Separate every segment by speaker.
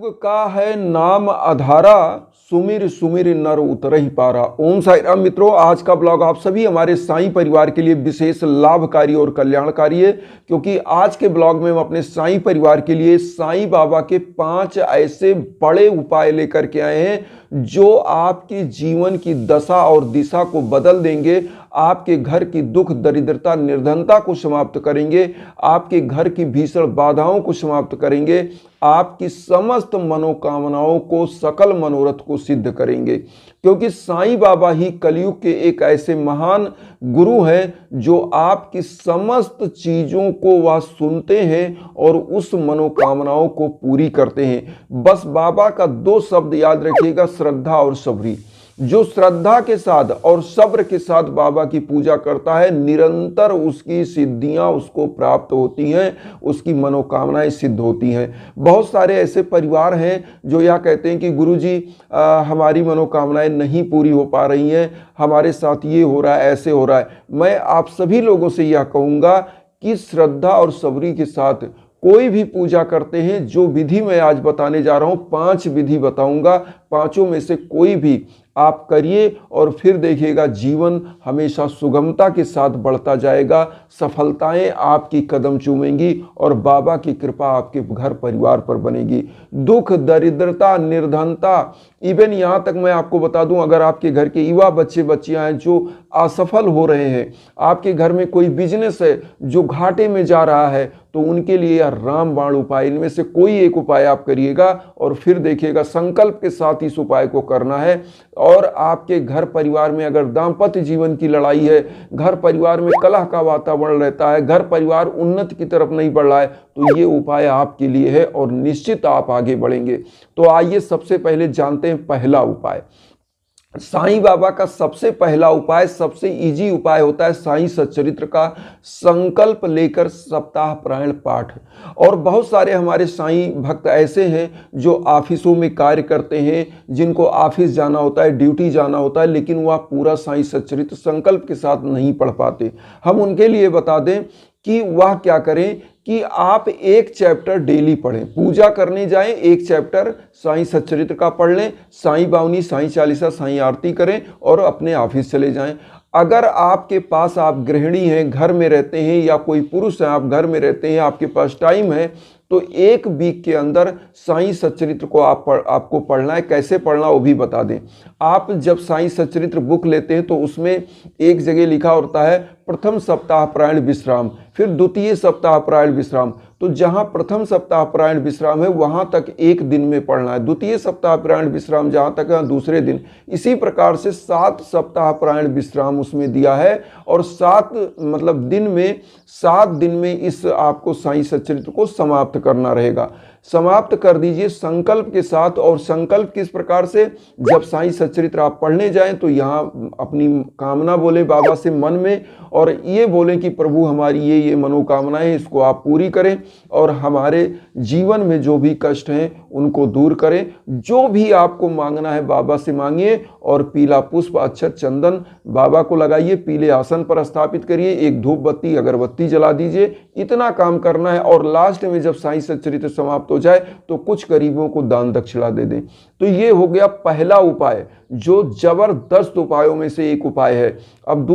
Speaker 1: कलयुग का है नाम आधारा, सुमिर सुमिर नर उतरहि पारा। ओम साई राम मित्रों, आज का ब्लॉग आप सभी हमारे साईं परिवार के लिए विशेष लाभकारी और कल्याणकारी है, क्योंकि आज के ब्लॉग में हम अपने साईं परिवार के लिए साईं बाबा के 5 ऐसे बड़े उपाय लेकर के आए हैं जो आपके जीवन की दशा और दिशा को बदल देंगे, आपके घर की दुख दरिद्रता निर्धनता को समाप्त करेंगे, आपके घर की भीषण बाधाओं को समाप्त करेंगे, आपकी समस्त मनोकामनाओं को, सकल मनोरथ को सिद्ध करेंगे। क्योंकि साईं बाबा ही कलयुग के एक ऐसे महान गुरु हैं जो आपकी समस्त चीजों को वह सुनते हैं और उस मनोकामनाओं को पूरी करते हैं। बस बाबा का 2 शब्द याद रखिएगा, श्रद्धा और सबरी। जो श्रद्धा के साथ और सब्र के साथ बाबा की पूजा करता है, निरंतर उसकी सिद्धियां उसको प्राप्त होती हैं, उसकी मनोकामनाएं सिद्ध होती हैं। बहुत सारे ऐसे परिवार हैं जो यह कहते हैं कि गुरुजी हमारी मनोकामनाएं नहीं पूरी हो पा रही हैं, हमारे साथ ये हो रहा है, ऐसे हो रहा है। मैं आप सभी लोगों से यह कहूँगा कि श्रद्धा और सबरी के साथ कोई भी पूजा करते हैं, जो विधि मैं आज बताने जा रहा हूं, 5 विधि बताऊंगा, 5 में से कोई भी आप करिए और फिर देखिएगा जीवन हमेशा सुगमता के साथ बढ़ता जाएगा, सफलताएं आपकी कदम चूमेंगी और बाबा की कृपा आपके घर परिवार पर बनेगी। दुख दरिद्रता निर्धनता, इवन यहाँ तक मैं आपको बता दूं, अगर आपके घर के युवा बच्चे बच्चियां हैं जो असफल हो रहे हैं, आपके घर में कोई बिजनेस है जो घाटे में जा रहा है, तो उनके लिए यह रामबाण उपाय, इनमें से कोई एक उपाय आप करिएगा और फिर देखिएगा संकल्प के साथ इस उपाय को करना है। और आपके घर परिवार में अगर दाम्पत्य जीवन की लड़ाई है, घर परिवार में कलह का वातावरण रहता है, घर परिवार उन्नति की तरफ नहीं बढ़ रहा है, तो ये उपाय आपके लिए है और निश्चित आप आगे बढ़ेंगे। तो आइए सबसे पहले जानते हैं पहला उपाय। साईं बाबा का सबसे पहला उपाय, सबसे इजी उपाय होता है साईं सच्चरित्र का संकल्प लेकर सप्ताह पारायण पाठ। और बहुत सारे हमारे साईं भक्त ऐसे हैं जो ऑफिसों में कार्य करते हैं, जिनको ऑफिस जाना होता है, ड्यूटी जाना होता है, लेकिन वह पूरा साईं सच्चरित्र संकल्प के साथ नहीं पढ़ पाते। हम उनके लिए बता दें कि वह क्या करें कि आप 1 चैप्टर डेली पढ़ें। पूजा करने जाएं, 1 चैप्टर साईं सच्चरित्र का पढ़ लें, साईं बावनी, साईं चालीसा, साईं आरती करें और अपने ऑफिस चले जाएं। अगर आपके पास, आप गृहिणी हैं, घर में रहते हैं, या कोई पुरुष है आप घर में रहते हैं, आपके पास टाइम है, तो 1 वीक के अंदर साईं सच्चरित्र को आपको पढ़ना है। कैसे पढ़ना वो भी बता दें। आप जब साईं सच्चरित्र बुक लेते हैं तो उसमें एक जगह लिखा होता है प्रथम सप्ताह पारायण विश्राम, फिर द्वितीय सप्ताह पारायण विश्राम। तो जहां प्रथम सप्ताह पारायण विश्राम है वहां तक 1 दिन में पढ़ना है, द्वितीय सप्ताह पारायण विश्राम जहां तक है दूसरे दिन। इसी प्रकार से 7 सप्ताह पारायण विश्राम उसमें दिया है और 7 मतलब दिन में 7 दिन में इस आपको साईं सच्चरित्र को समाप्त करना रहेगा। समाप्त कर दीजिए संकल्प के साथ। और संकल्प किस प्रकार से, जब साईं सच्चरित्र आप पढ़ने जाएं तो यहाँ अपनी कामना बोले बाबा से मन में, और ये बोलें कि प्रभु हमारी ये मनोकामनाएं हैं, इसको आप पूरी करें और हमारे जीवन में जो भी कष्ट हैं उनको दूर करें। जो भी आपको मांगना है बाबा से मांगिए और पीला पुष्प अक्षत चंदन बाबा को लगाइए, पीले आसन पर स्थापित करिए, 1 धूप बत्ती अगरबत्ती जला दीजिए। इतना काम करना है और लास्ट में जब साईं सच्चरित्र समाप्त हो जाए तो कुछ गरीबों को दान दक्षिणा दे दें। तो ये हो गया पहला उपाय, जो जबरदस्त उपायों में से एक उपाय है। अब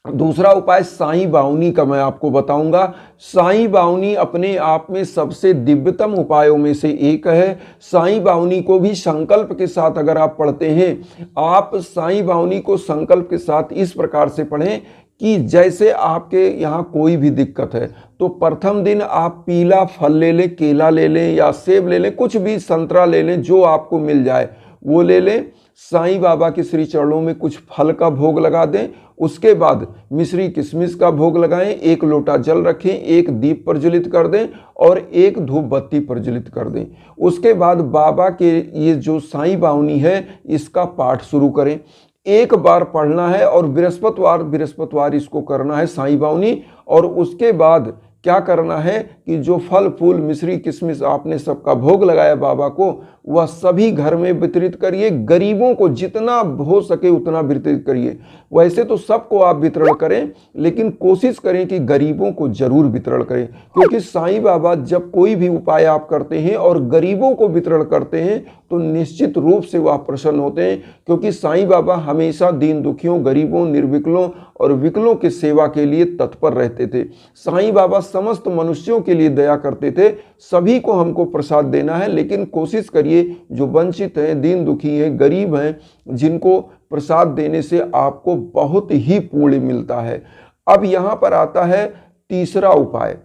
Speaker 1: दूसरा उपाय साईं बावनी का मैं आपको बताऊंगा। साईं बावनी अपने आप में सबसे दिव्यतम उपायों में से एक है। साईं बावनी को भी संकल्प के साथ अगर आप पढ़ते हैं, आप साईं बावनी को संकल्प के साथ इस प्रकार से पढ़ें कि जैसे आपके यहाँ कोई भी दिक्कत है तो प्रथम दिन आप पीला फल ले लें, केला ले लें या सेब ले लें, कुछ भी, संतरा ले लें, जो आपको मिल जाए वो ले लें। साईं बाबा के श्री चरणों में कुछ फल का भोग लगा दें। उसके बाद मिश्री किशमिश का भोग लगाएं, 1 लोटा जल रखें, 1 दीप प्रज्वलित कर दें और 1 धूप बत्ती प्रज्वलित कर दें। उसके बाद बाबा के ये जो साईं बावनी है इसका पाठ शुरू करें। 1 बार पढ़ना है और बृहस्पतिवार इसको करना है साईं बावनी। और उसके बाद क्या करना है कि जो फल फूल मिश्री किशमिश आपने सबका भोग लगाया बाबा को, वह सभी घर में वितरित करिए। गरीबों को जितना हो सके उतना वितरित करिए। वैसे तो सबको आप वितरण करें, लेकिन कोशिश करें कि गरीबों को जरूर वितरण करें, क्योंकि साईं बाबा जब कोई भी उपाय आप करते हैं और गरीबों को वितरण करते हैं तो निश्चित रूप से वह प्रसन्न होते हैं, क्योंकि साईं बाबा हमेशा दीन दुखियों, गरीबों, निर्विकलों और विकलों की सेवा के लिए तत्पर रहते थे। साईं बाबा समस्त मनुष्यों के लिए दया करते थे। सभी को हमको प्रसाद देना है, लेकिन कोशिश करिए जो वंचित हैं, दीन दुखी हैं, गरीब हैं, जिनको प्रसाद देने से आपको बहुत ही पुण्य मिलता है। अब यहाँ पर आता है तीसरा उपाय।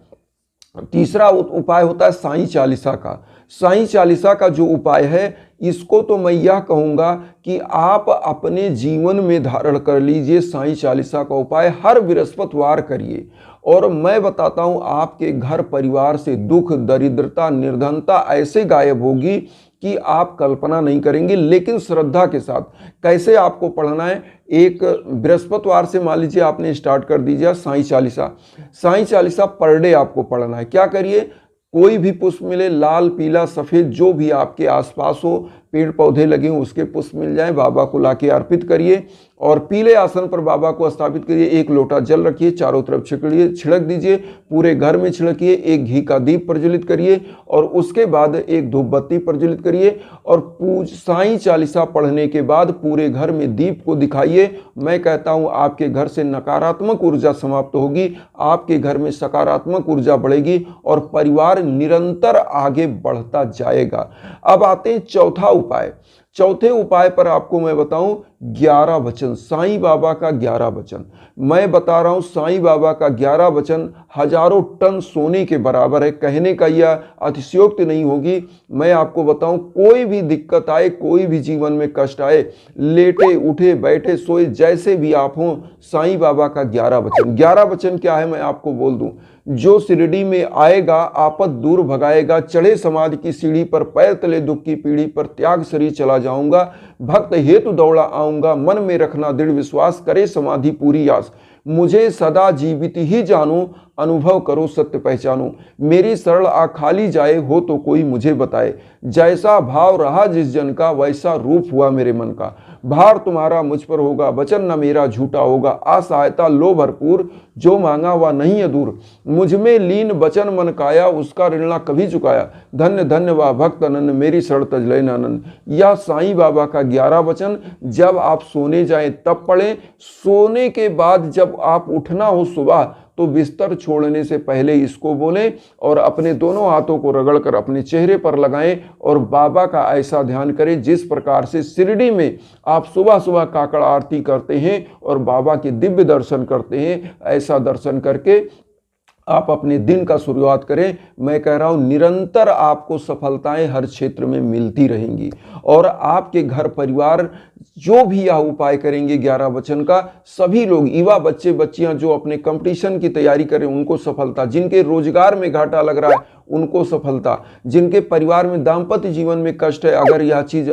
Speaker 1: तीसरा उपाय होता है साईं चालीसा का। साईं चालीसा का जो उपाय है, इसको तो मैं यह कहूँगा कि आप अपने जीवन में धारण कर लीजिए। साईं चालीसा का उपाय हर बृहस्पतिवार करिए, और मैं बताता हूँ आपके घर परिवार से दुख, दरिद्रता, निर्धनता ऐसे गायब होगी कि आप कल्पना नहीं करेंगे। लेकिन श्रद्धा के साथ। कैसे आपको पढ़ना है? एक बृहस्पतिवार से मान लीजिए आपने स्टार्ट कर दीजिए साईं चालीसा। साईं चालीसा पर डे आपको पढ़ना है। क्या करिए, कोई भी पुष्प मिले, लाल, पीला, सफ़ेद, जो भी आपके आसपास हो, पेड़ पौधे लगे हों उसके पुष्प मिल जाएं, बाबा को लाके अर्पित करिए और पीले आसन पर बाबा को स्थापित करिए। एक लोटा जल रखिए, चारों तरफ छिड़क दीजिए, पूरे घर में छिड़किए। एक घी का दीप प्रज्वलित करिए और उसके बाद एक धूप बत्ती प्रज्वलित करिए और साईं चालीसा पढ़ने के बाद पूरे घर में दीप को दिखाइए। मैं कहता हूँ आपके घर से नकारात्मक ऊर्जा समाप्त होगी, आपके घर में सकारात्मक ऊर्जा बढ़ेगी और परिवार निरंतर आगे बढ़ता जाएगा। अब आते हैं चौथा उपाय। चौथे उपाय पर आपको मैं बताऊं 11 वचन, साईं बाबा का 11 वचन। मैं बता रहा हूं साईं बाबा का 11 वचन हजारों टन सोने के बराबर है। कहने का यह अतिशयोक्ति नहीं होगी। मैं आपको बताऊं, कोई भी दिक्कत आए, कोई भी जीवन में कष्ट आए, लेटे उठे बैठे सोए जैसे भी आप हों, साईं बाबा का 11 वचन। 11 वचन क्या है मैं आपको बोल दूं। जो शिरडी में आएगा आपद दूर भगाएगा, चढ़े समाधि की सीढ़ी पर, पैर तले दुख की पीढ़ी पर, त्याग शरीर चला जाऊंगा, भक्त हेतु दौड़ा आऊंगा, मन में रखना दृढ़ विश्वास, करे समाधि पूरी आस, मुझे सदा जीवित ही जानो, अनुभव करो सत्य पहचानो, मेरी सरल आँख खाली जाए हो तो कोई मुझे बताए, जैसा भाव रहा जिस जन का वैसा रूप हुआ मेरे मन का, भार तुम्हारा मुझ पर होगा, वचन न मेरा झूठा होगा, असहायता लो भरपूर, जो मांगा वह नहीं अधूर, मुझ में लीन वचन मन काया, उसका ऋण ना कभी चुकाया, धन्य धन्य वह भक्त अनन्य, मेरी शरण तजले न आनंद। यह साईं बाबा का 11 वचन जब आप सोने जाएं तब पढ़ें। सोने के बाद जब आप उठना हो सुबह तो बिस्तर छोड़ने से पहले इसको बोलें और अपने दोनों हाथों को रगड़कर अपने चेहरे पर लगाएं और बाबा का ऐसा ध्यान करें जिस प्रकार से शिरडी में आप सुबह सुबह काकड़ आरती करते हैं और बाबा के दिव्य दर्शन करते हैं। ऐसा दर्शन करके आप अपने दिन का शुरुआत करें। मैं कह रहा हूं निरंतर आपको सफलताएं हर क्षेत्र में मिलती रहेंगी और आपके घर परिवार जो भी यह उपाय करेंगे 11 वचन का, सभी लोग, युवा बच्चे बच्चियां जो अपने कंपटीशन की तैयारी करें उनको सफलता, जिनके रोजगार में घाटा लग रहा है उनको सफलता, जिनके परिवार में दाम्पत्य जीवन में कष्ट है, अगर यह चीज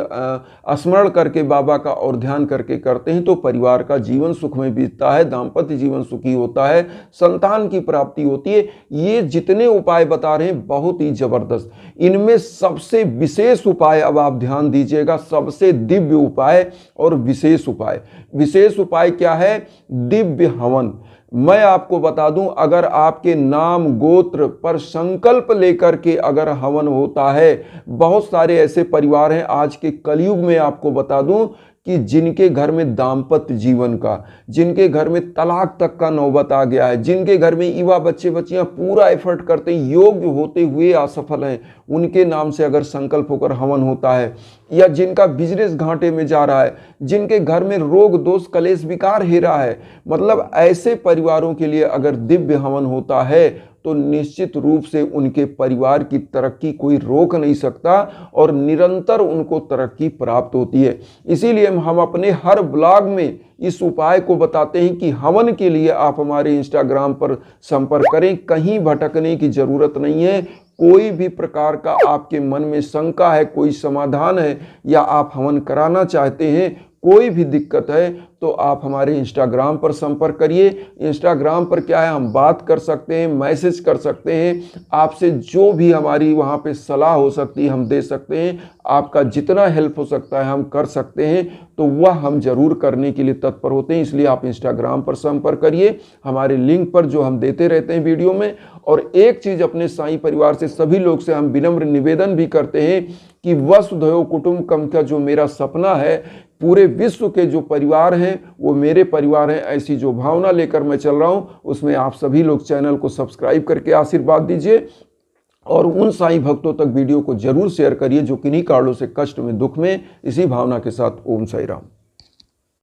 Speaker 1: स्मरण करके बाबा का और ध्यान करके करते हैं तो परिवार का जीवन सुखमय बीतता है, दाम्पत्य जीवन सुखी होता है, संतान की प्राप्ति होती है। ये जितने उपाय बता रहे हैं बहुत ही जबरदस्त। इनमें सबसे विशेष उपाय अब आप ध्यान दीजिएगा, सबसे दिव्य उपाय और विशेष उपाय। विशेष उपाय क्या है? दिव्य हवन। मैं आपको बता दूं, अगर आपके नाम गोत्र पर संकल्प लेकर के अगर हवन होता है, बहुत सारे ऐसे परिवार हैं आज के कलयुग में, आपको बता दूं कि जिनके घर में दाम्पत्य जीवन का, जिनके घर में तलाक तक का नौबत आ गया है, जिनके घर में युवा बच्चे बच्चियां पूरा एफर्ट करते हैं, योग्य होते हुए असफल हैं, उनके नाम से अगर संकल्प होकर हवन होता है, या जिनका बिजनेस घाटे में जा रहा है, जिनके घर में रोग दोष कलेश विकार हे रहा है, मतलब ऐसे परिवारों के लिए अगर दिव्य हवन होता है तो निश्चित रूप से उनके परिवार की तरक्की कोई रोक नहीं सकता और निरंतर उनको तरक्की प्राप्त होती है। इसीलिए हम अपने हर ब्लॉग में इस उपाय को बताते हैं कि हवन के लिए आप हमारे इंस्टाग्राम पर संपर्क करें। कहीं भटकने की जरूरत नहीं है। कोई भी प्रकार का आपके मन में शंका है, कोई समाधान है, या आप हवन कराना चाहते हैं, कोई भी दिक्कत है, तो आप हमारे इंस्टाग्राम पर संपर्क करिए। इंस्टाग्राम पर क्या है, हम बात कर सकते हैं, मैसेज कर सकते हैं, आपसे जो भी हमारी वहाँ पे सलाह हो सकती है हम दे सकते हैं, आपका जितना हेल्प हो सकता है हम कर सकते हैं, तो वह हम जरूर करने के लिए तत्पर होते हैं। इसलिए आप इंस्टाग्राम पर संपर्क करिए हमारे लिंक पर जो हम देते रहते हैं वीडियो में। और एक चीज़ अपने साईं परिवार से सभी लोग से हम विनम्र निवेदन भी करते हैं कि वसुधैव कुटुंबकम का जो मेरा सपना है, पूरे विश्व के जो परिवार हैं वो मेरे परिवार हैं, ऐसी जो भावना लेकर मैं चल रहा हूँ, उसमें आप सभी लोग चैनल को सब्सक्राइब करके आशीर्वाद दीजिए और उन साईं भक्तों तक वीडियो को जरूर शेयर करिए जो किन्हीं कारणों से कष्ट में, दुख में। इसी भावना के साथ ओम साई राम।